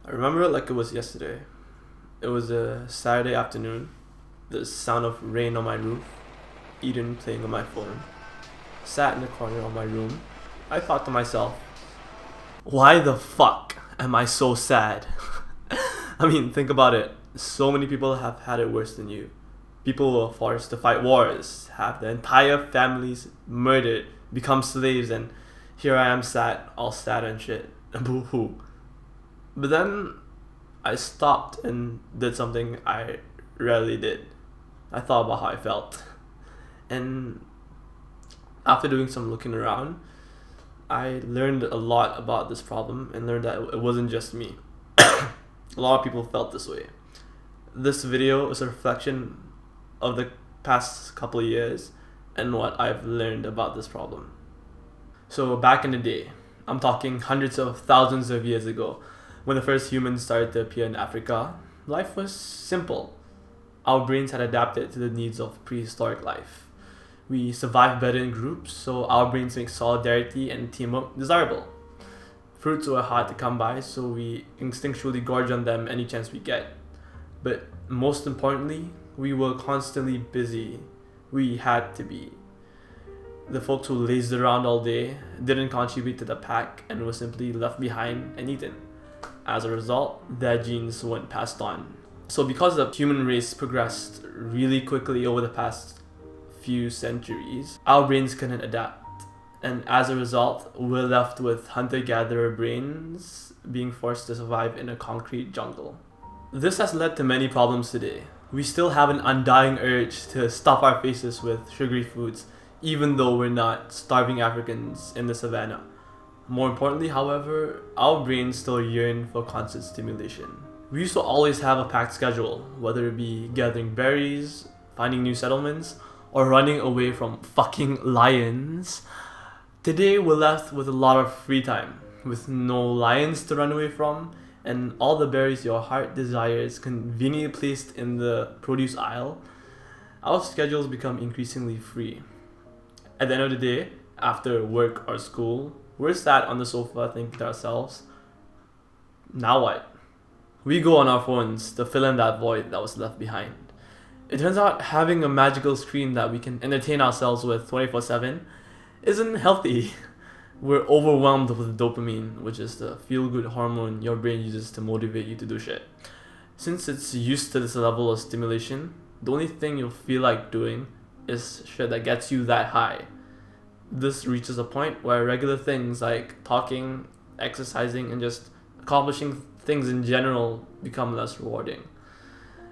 I remember it like it was yesterday. It was a Saturday afternoon. The sound of rain on my roof. Eden playing on my phone. Sat in the corner of my room. I thought to myself, why the fuck am I so sad? I mean, think about it. So many people have had it worse than you. People were forced to fight wars, have their entire families murdered, become slaves, and here I am all sad and shit. Boo hoo. But then I stopped and did something I rarely did. I thought about how I felt. And after doing some looking around, I learned a lot about this problem and learned that it wasn't just me. A lot of people felt this way. This video is a reflection of the past couple of years and what I've learned about this problem. So back in the day, I'm talking hundreds of thousands of years ago, when the first humans started to appear in Africa, life was simple. Our brains had adapted to the needs of prehistoric life. We survived better in groups, so our brains make solidarity and teamwork desirable. Fruits were hard to come by, so we instinctually gorge on them any chance we get. But most importantly, we were constantly busy. We had to be. The folks who lazed around all day didn't contribute to the pack and were simply left behind and eaten. As a result, their genes weren't passed on. So because the human race progressed really quickly over the past few centuries, our brains couldn't adapt. And as a result, we're left with hunter-gatherer brains being forced to survive in a concrete jungle. This has led to many problems today. We still have an undying urge to stuff our faces with sugary foods, even though we're not starving Africans in the savannah. More importantly, however, our brains still yearn for constant stimulation. We used to always have a packed schedule, whether it be gathering berries, finding new settlements, or running away from fucking lions. Today we're left with a lot of free time, with no lions to run away from, and all the berries your heart desires conveniently placed in the produce aisle. Our schedules become increasingly free. At the end of the day, after work or school, we're sat on the sofa thinking to ourselves, now what? We go on our phones to fill in that void that was left behind. It turns out having a magical screen that we can entertain ourselves with 24/7 isn't healthy. We're overwhelmed with dopamine, which is the feel-good hormone your brain uses to motivate you to do shit. Since it's used to this level of stimulation, the only thing you'll feel like doing is shit that gets you that high. This reaches a point where regular things like talking, exercising, and just accomplishing things in general become less rewarding.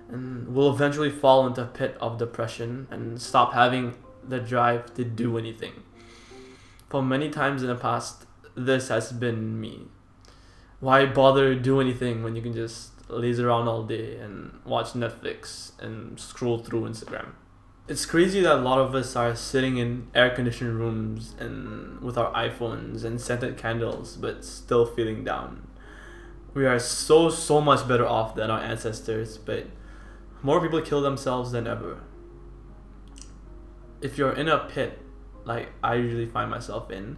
And we'll eventually fall into a pit of depression and stop having the drive to do anything. For many times in the past, this has been me. Why bother do anything when you can just laze around all day and watch Netflix and scroll through Instagram? It's crazy that a lot of us are sitting in air-conditioned rooms and with our iPhones and scented candles, but still feeling down. We are so much better off than our ancestors, but more people kill themselves than ever. If you're in a pit, like I usually find myself in,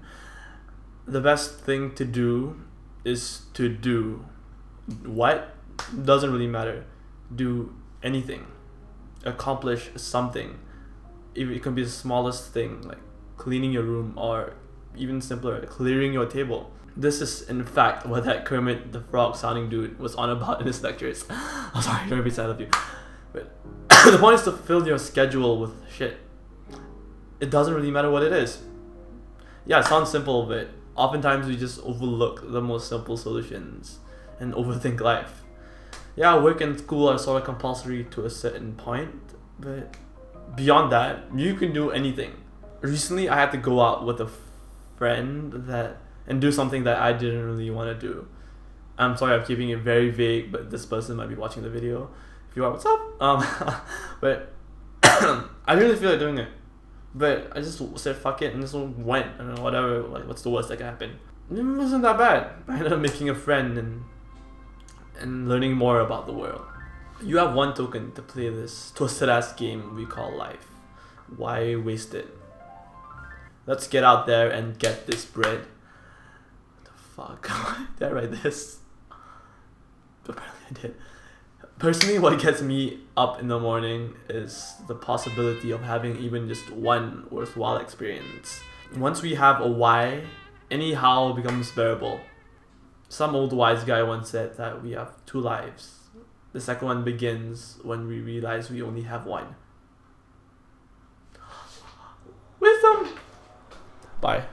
the best thing to do is to do what? Doesn't really matter. Do anything. Accomplish something. It can be the smallest thing, like cleaning your room, or even simpler, clearing your table. This is in fact what that Kermit the Frog sounding dude was on about in his lectures. I'm sorry, don't be sad of you. But the point is to fill your schedule with shit. It doesn't really matter what it is. Yeah, it sounds simple, but oftentimes we just overlook the most simple solutions and overthink life. Yeah, work and school are sort of compulsory to a certain point, but beyond that, you can do anything. Recently, I had to go out with a friend and do something that I didn't really want to do. I'm sorry, I'm keeping it very vague, but this person might be watching the video. If you are, what's up? But I didn't really feel like doing it. But I just said fuck it and just went. I don't know, whatever. Like, what's the worst that can happen? It wasn't that bad. I ended up making a friend and learning more about the world. You have one token to play this twisted ass game we call life. Why waste it? Let's get out there and get this bread. What the fuck? Did I write this? Apparently I did. Personally, what gets me up in the morning is the possibility of having even just one worthwhile experience. Once we have a why, any how becomes bearable. Some old wise guy once said that we have two lives. The second one begins when we realize we only have one. Wisdom! Bye.